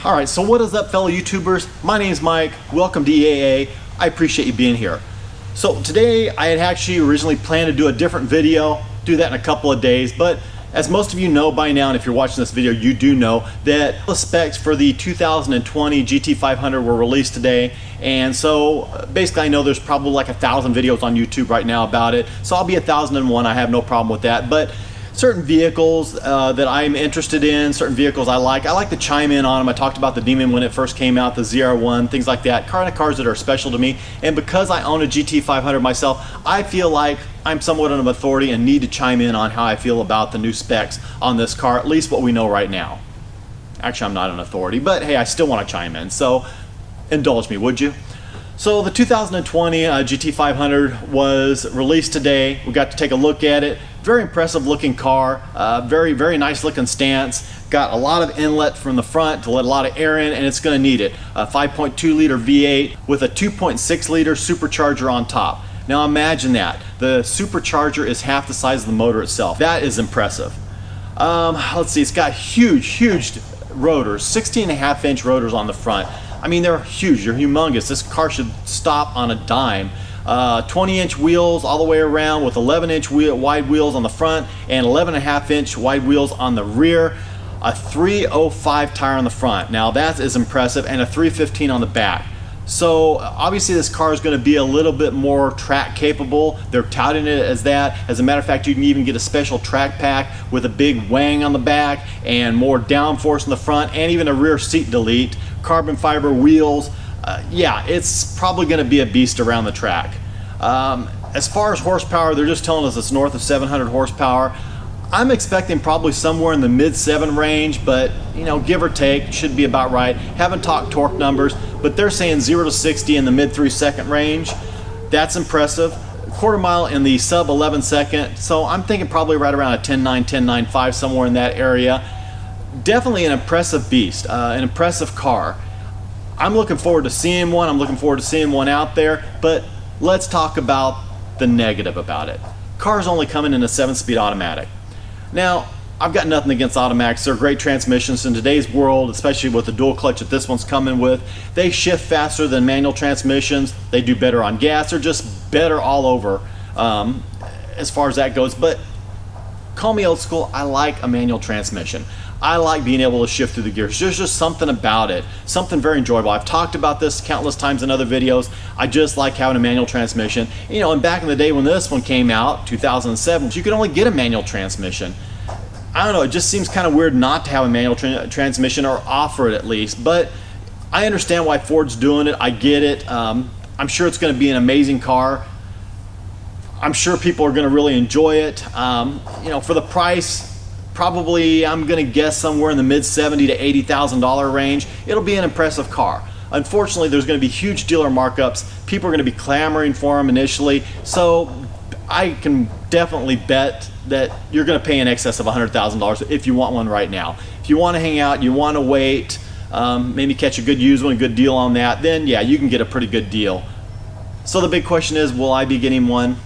Alright, so what is up, fellow YouTubers? My name is Mike. Welcome to EAA. I appreciate you being here. So today I had actually originally planned to do a different video, do that in a couple of days, but as most of you know by now, and if you're watching this video, you do know that the specs for the 2020 GT500 were released today. And so basically I know there's probably like 1,000 videos on YouTube right now about it. So I'll be 1,001, I have no problem with that. But certain vehicles that I'm interested in, certain vehicles I like to chime in on them. I talked about the Demon when it first came out, the ZR1, things like that, kind of cars that are special to me. And because I own a GT500 myself, I feel like I'm somewhat of an authority and need to chime in on how I feel about the new specs on this car, at least what we know right now. Actually, I'm not an authority, but hey, I still want to chime in, so indulge me, would you? So the 2020 GT500 was released today. We got to take a look at it. Very impressive looking car, very nice looking stance. Got a lot of inlet from the front to let a lot of air in, and it's going to need it. A 5.2 liter V8 with a 2.6 liter supercharger on top. Now imagine that. The supercharger is half the size of the motor itself. That is impressive. Let's see, it's got huge rotors, 16.5-inch rotors on the front. I mean, they're huge, they're humongous. This car should stop on a dime. 20-inch wheels all the way around with 11-inch wide wheels on the front and 11.5-inch wide wheels on the rear. A 305 tire on the front. Now that is impressive, and a 315 on the back. So obviously this car is going to be a little bit more track capable. They're touting it as that. As a matter of fact, you can even get a special track pack with a big wang on the back and more downforce in the front, and even a rear seat delete, carbon fiber wheels. Yeah, it's probably going to be a beast around the track. As far as horsepower, they're just telling us it's north of 700 horsepower. I'm expecting probably somewhere in the mid-7 range, but you know, give or take, should be about right. Haven't talked torque numbers, but they're saying 0 to 60 in the mid-3 second range. That's impressive. Quarter mile in the sub 11 second, so I'm thinking probably right around a 10.9, 10.95, somewhere in that area. Definitely an impressive beast, an impressive car. I'm looking forward to seeing one. I'm looking forward to seeing one out there, but let's talk about the negative about it. Car's only coming in a 7-speed automatic. Now, I've got nothing against automatics. They're great transmissions in today's world, especially with the dual clutch that this one's coming with. They shift faster than manual transmissions. They do better on gas. They're just better all over as far as that goes. But call me old school, I like a manual transmission. I like being able to shift through the gears. There's just something about it, something very enjoyable. I've talked about this countless times in other videos. I just like having a manual transmission. You know, and back in the day when this one came out, 2007, you could only get a manual transmission. I don't know, it just seems kind of weird not to have a manual transmission, or offer it at least. But I understand why Ford's doing it. I get it. I'm sure it's going to be an amazing car. I'm sure people are going to really enjoy it. You know, for the price, probably I'm going to guess somewhere in the mid $70,000 to $80,000 range. It'll be an impressive car. Unfortunately, there's going to be huge dealer markups. People are going to be clamoring for them initially. So I can definitely bet that you're going to pay in excess of $100,000 if you want one right now. If you want to hang out, you want to wait, maybe catch a good used one, a good deal on that, then yeah, you can get a pretty good deal. So the big question is, will I be getting one?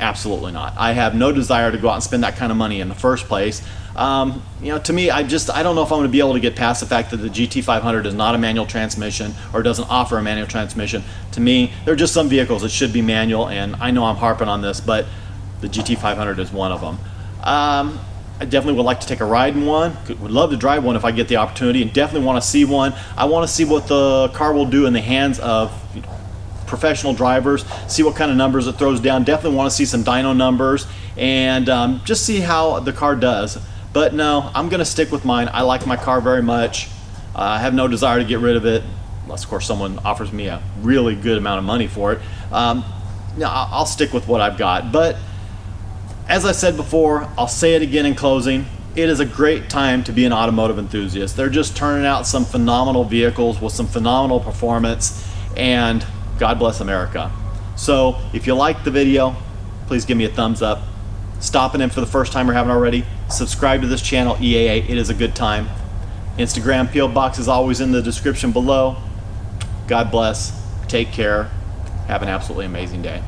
Absolutely not. I have no desire to go out and spend that kind of money in the first place. You know, to me, I don't know if I'm going to be able to get past the fact that the GT500 is not a manual transmission, or doesn't offer a manual transmission. To me, there are just some vehicles that should be manual, and I know I'm harping on this, but the GT500 is one of them. I definitely would like to take a ride in one. Would love to drive one if I get the opportunity, and definitely want to see one. I want to see what the car will do in the hands of professional drivers, see what kind of numbers it throws down. Definitely want to see some dyno numbers, and just see how the car does. But no, I'm going to stick with mine. I like my car very much. I have no desire to get rid of it, unless of course someone offers me a really good amount of money for it. No, I'll stick with what I've got. But as I said before, I'll say it again in closing, it is a great time to be an automotive enthusiast. They're just turning out some phenomenal vehicles with some phenomenal performance, and God bless America. So if you liked the video, please give me a thumbs up. Stopping in for the first time or haven't already, subscribe to this channel, EAA. It is a good time. Instagram PO box is always in the description below. God bless. Take care. Have an absolutely amazing day.